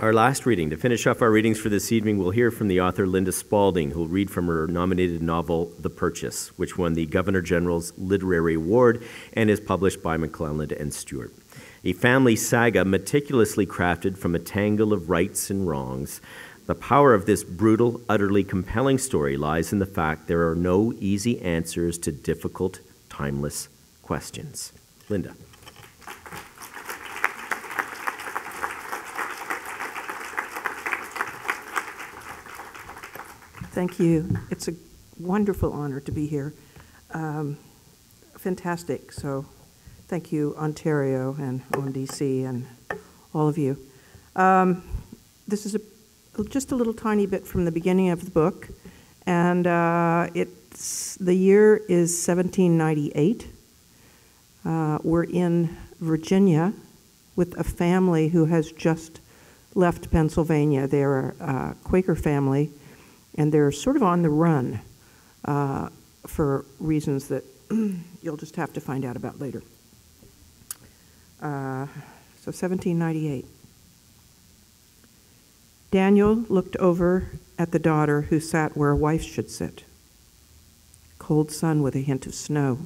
Our last reading. To finish off our readings for this evening, we'll hear from the author Linda Spalding, who will read from her nominated novel, The Purchase, which won the Governor General's Literary Award and is published by McClelland Stewart. A family saga meticulously crafted from a tangle of rights and wrongs. The power of this brutal, utterly compelling story lies in the fact there are no easy answers to difficult, timeless questions. Linda. Thank you. It's a wonderful honor to be here. Fantastic. So thank you, Ontario and OMDC and all of you. This is just a little tiny bit from the beginning of the book, and the year is 1798. We're in Virginia with a family who has just left Pennsylvania. They're a Quaker family, and they're sort of on the run for reasons that you'll just have to find out about later. So 1798. Daniel looked over at the daughter who sat where a wife should sit. Cold sun with a hint of snow.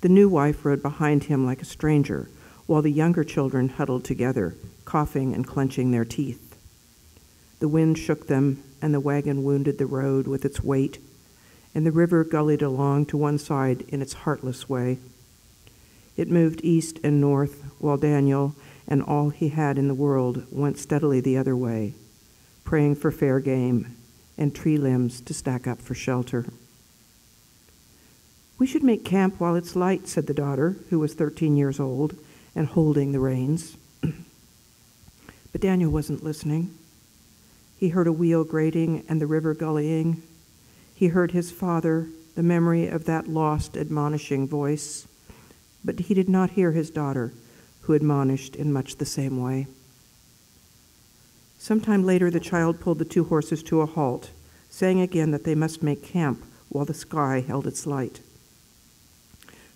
The new wife rode behind him like a stranger, while the younger children huddled together, coughing and clenching their teeth. The wind shook them, and the wagon wounded the road with its weight, and the river gullied along to one side in its heartless way. It moved east and north, while Daniel and all he had in the world went steadily the other way, praying for fair game and tree limbs to stack up for shelter. "We should make camp while it's light," said the daughter, who was 13 years old and holding the reins. But Daniel wasn't listening. He heard a wheel grating and the river gullying. He heard his father, the memory of that lost, admonishing voice. But he did not hear his daughter, who admonished in much the same way. Sometime later, the child pulled the two horses to a halt, saying again that they must make camp while the sky held its light.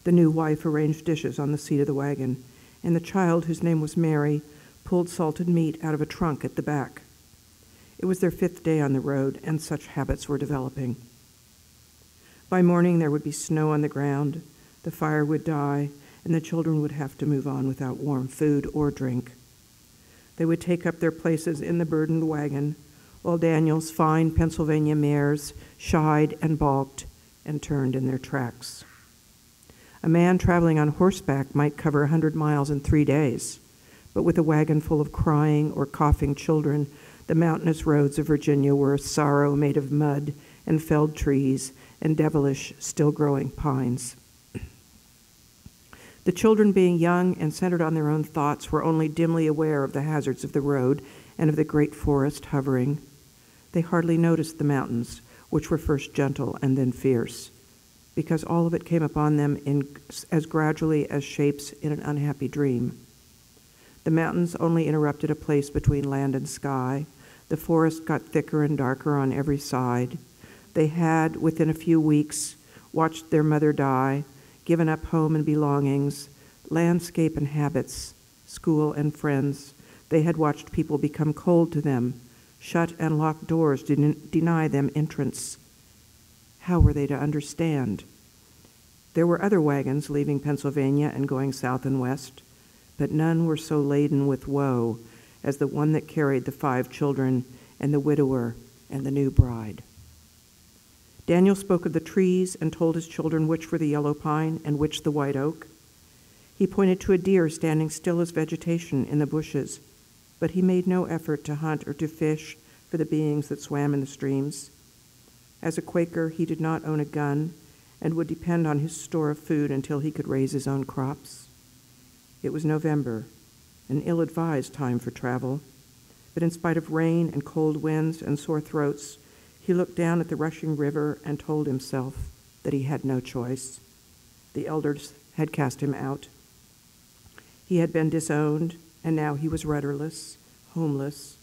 The new wife arranged dishes on the seat of the wagon, and the child, whose name was Mary, pulled salted meat out of a trunk at the back. It was their 5th day on the road, and such habits were developing. By morning, there would be snow on the ground, the fire would die, and the children would have to move on without warm food or drink. They would take up their places in the burdened wagon, while Daniel's fine Pennsylvania mares shied and balked and turned in their tracks. A man traveling on horseback might cover 100 miles in 3 days, but with a wagon full of crying or coughing children, the mountainous roads of Virginia were a sorrow made of mud and felled trees and devilish, still-growing pines. The children, being young and centered on their own thoughts, were only dimly aware of the hazards of the road and of the great forest hovering. They hardly noticed the mountains, which were first gentle and then fierce, because all of it came upon them as gradually as shapes in an unhappy dream. The mountains only interrupted a place between land and sky. The forest got thicker and darker on every side. They had, within a few weeks, watched their mother die, given up home and belongings, landscape and habits, school and friends. They had watched people become cold to them, shut and locked doors deny them entrance. How were they to understand? There were other wagons leaving Pennsylvania and going south and west, but none were so laden with woe as the one that carried the 5 children and the widower and the new bride. Daniel spoke of the trees and told his children which were the yellow pine and which the white oak. He pointed to a deer standing still as vegetation in the bushes, but he made no effort to hunt or to fish for the beings that swam in the streams. As a Quaker, he did not own a gun and would depend on his store of food until he could raise his own crops. It was November, an ill-advised time for travel, but in spite of rain and cold winds and sore throats, he looked down at the rushing river and told himself that he had no choice. The elders had cast him out. He had been disowned, and now he was rudderless, homeless,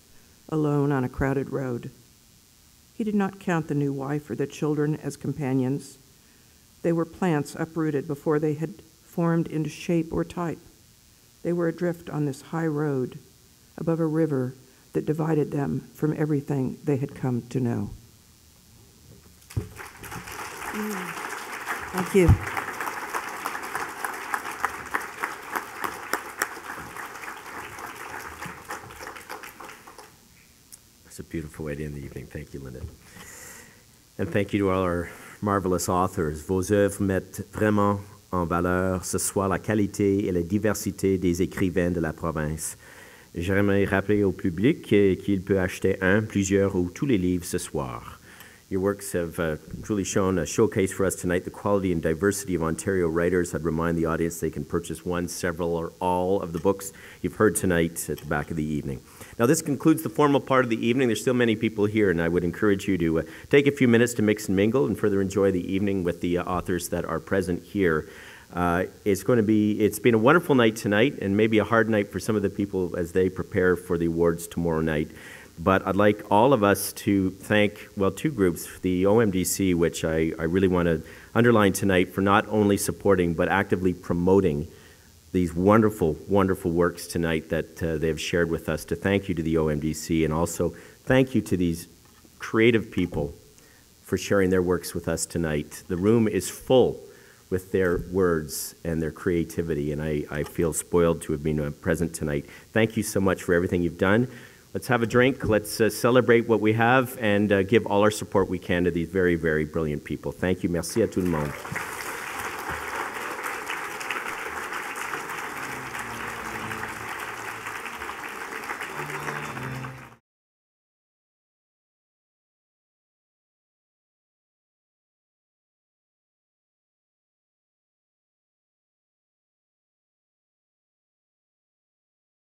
alone on a crowded road. He did not count the new wife or the children as companions. They were plants uprooted before they had formed into shape or type. They were adrift on this high road, above a river that divided them from everything they had come to know. Thank you. It's a beautiful way to end the evening. Thank you, Linda. And thank you to all our marvelous authors. Vos œuvres mettent vraiment en valeur ce soir la qualité et la diversité des écrivains de la province. J'aimerais rappeler au public qu'il peut acheter un, plusieurs ou tous les livres ce soir. Your works have truly shown a showcase for us tonight the quality and diversity of Ontario writers. I'd remind the audience they can purchase one, several, or all of the books you've heard tonight at the back of the evening. Now, this concludes the formal part of the evening. There's still many people here, and I would encourage you to take a few minutes to mix and mingle and further enjoy the evening with the authors that are present here. It's been a wonderful night tonight, and maybe a hard night for some of the people as they prepare for the awards tomorrow night. But I'd like all of us to thank, well, two groups, the OMDC, which I really want to underline tonight for not only supporting but actively promoting these wonderful, wonderful works tonight that they have shared with us. To thank you to the OMDC, and also thank you to these creative people for sharing their works with us tonight. The room is full with their words and their creativity, and I feel spoiled to have been present tonight. Thank you so much for everything you've done. Let's have a drink, let's celebrate what we have, and give all our support we can to these very, very brilliant people. Thank you. Merci à tout le monde.